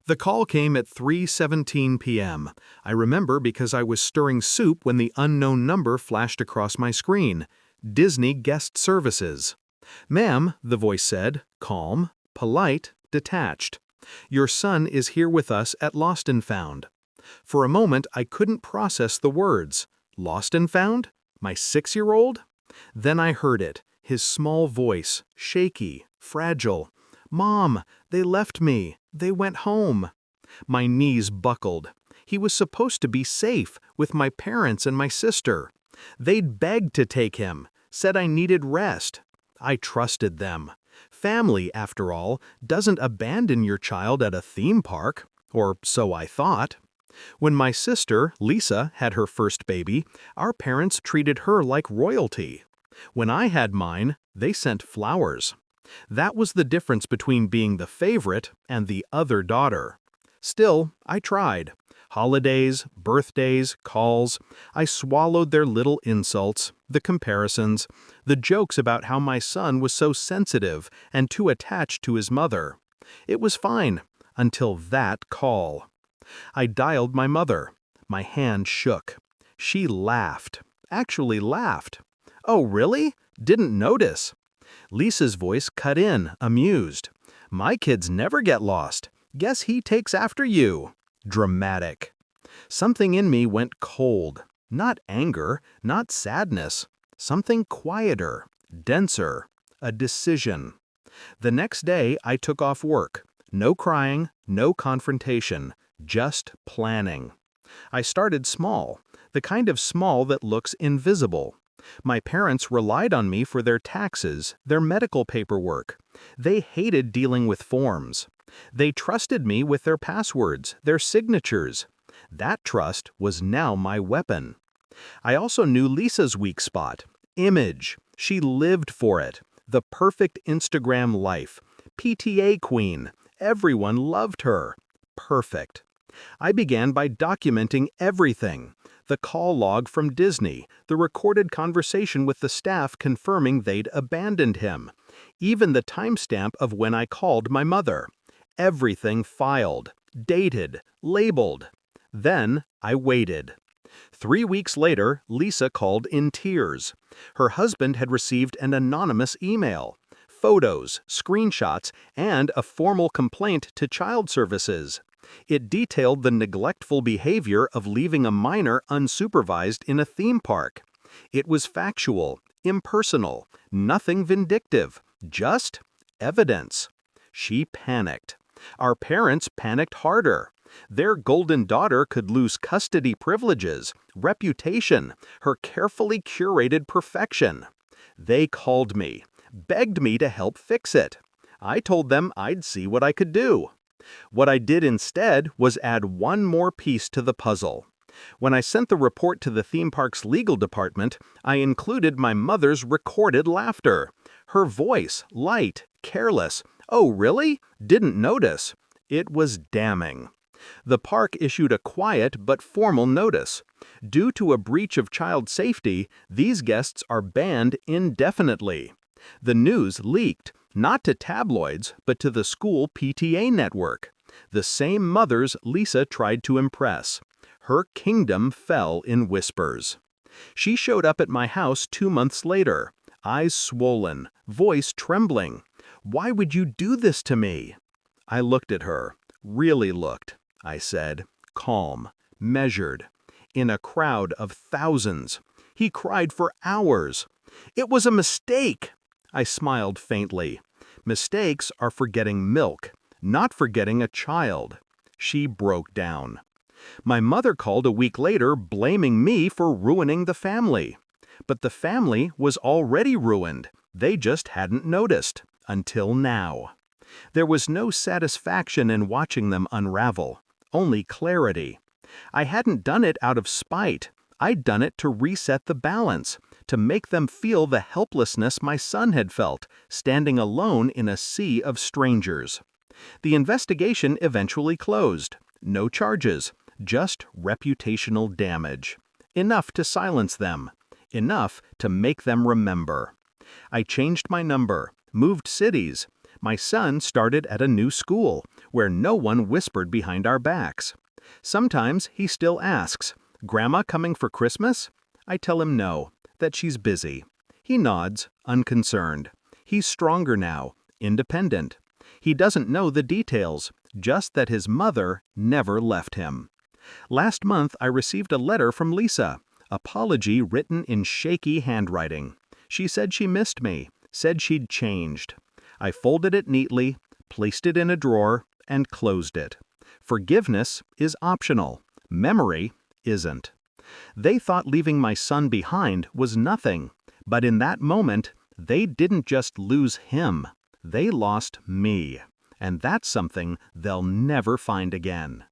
The call came at 3:17 p.m. I remember because I was stirring soup when the unknown number flashed across my screen. Disney Guest Services. "Ma'am," the voice said, calm, polite, detached. "Your son is here with us at Lost and Found." For a moment, I couldn't process the words. Lost and found? My 6-year-old? Then I heard it, his small voice, shaky, fragile. "Mom, they left me. They went home." My knees buckled. He was supposed to be safe with my parents and my sister. They'd begged to take him, said I needed rest. I trusted them. Family, after all, doesn't abandon your child at a theme park, or so I thought. When my sister, Lisa, had her first baby, our parents treated her like royalty. When I had mine, they sent flowers. That was the difference between being the favorite and the other daughter. Still, I tried. Holidays, birthdays, calls. I swallowed their little insults, the comparisons, the jokes about how my son was so sensitive and too attached to his mother. It was fine, until that call. I dialed my mother. My hand shook. She laughed. Actually laughed. "Oh, really? Didn't notice." Lisa's voice cut in, amused. "My kids never get lost. Guess he takes after you." Dramatic. Something in me went cold. Not anger, not sadness. Something quieter, denser. A decision. The next day, I took off work. No crying, no confrontation. Just planning. I started small, the kind of small that looks invisible. My parents relied on me for their taxes, their medical paperwork. They hated dealing with forms. They trusted me with their passwords, their signatures. That trust was now my weapon. I also knew Lisa's weak spot, image. She lived for it. The perfect Instagram life. PTA queen. Everyone loved her. Perfect. I began by documenting everything. The call log from Disney, the recorded conversation with the staff confirming they'd abandoned him, even the timestamp of when I called my mother. Everything filed, dated, labeled. Then I waited. 3 weeks later, Lisa called in tears. Her husband had received an anonymous email, photos, screenshots, and a formal complaint to Child Services. It detailed the neglectful behavior of leaving a minor unsupervised in a theme park. It was factual, impersonal, nothing vindictive, just evidence. She panicked. Our parents panicked harder. Their golden daughter could lose custody privileges, reputation, her carefully curated perfection. They called me, begged me to help fix it. I told them I'd see what I could do. What I did instead was add one more piece to the puzzle. When I sent the report to the theme park's legal department, I included my mother's recorded laughter. Her voice, light, careless. "Oh, really? Didn't notice." It was damning. The park issued a quiet but formal notice. Due to a breach of child safety, these guests are banned indefinitely. The news leaked, not to tabloids, but to the school PTA network. The same mothers Lisa tried to impress. Her kingdom fell in whispers. She showed up at my house 2 months later, eyes swollen, voice trembling. "Why would you do this to me?" I looked at her, really looked. I said, calm, measured. In a crowd of thousands. He cried for hours. "It was a mistake." I smiled faintly. Mistakes are forgetting milk, not forgetting a child. She broke down. My mother called a week later blaming me for ruining the family. But the family was already ruined. They just hadn't noticed. Until now. There was no satisfaction in watching them unravel. Only clarity. I hadn't done it out of spite. I'd done it to reset the balance, to make them feel the helplessness my son had felt, standing alone in a sea of strangers. The investigation eventually closed. No charges, just reputational damage. Enough to silence them. Enough to make them remember. I changed my number, moved cities. My son started at a new school, where no one whispered behind our backs. Sometimes he still asks, "Grandma coming for Christmas?" I tell him no, that she's busy. He nods, unconcerned. He's stronger now, independent. He doesn't know the details, just that his mother never left him. Last month I received a letter from Lisa, apology written in shaky handwriting. She said she missed me, said she'd changed. I folded it neatly, placed it in a drawer, and closed it. Forgiveness is optional. Memory isn't. They thought leaving my son behind was nothing, but in that moment, they didn't just lose him. They lost me. And that's something they'll never find again.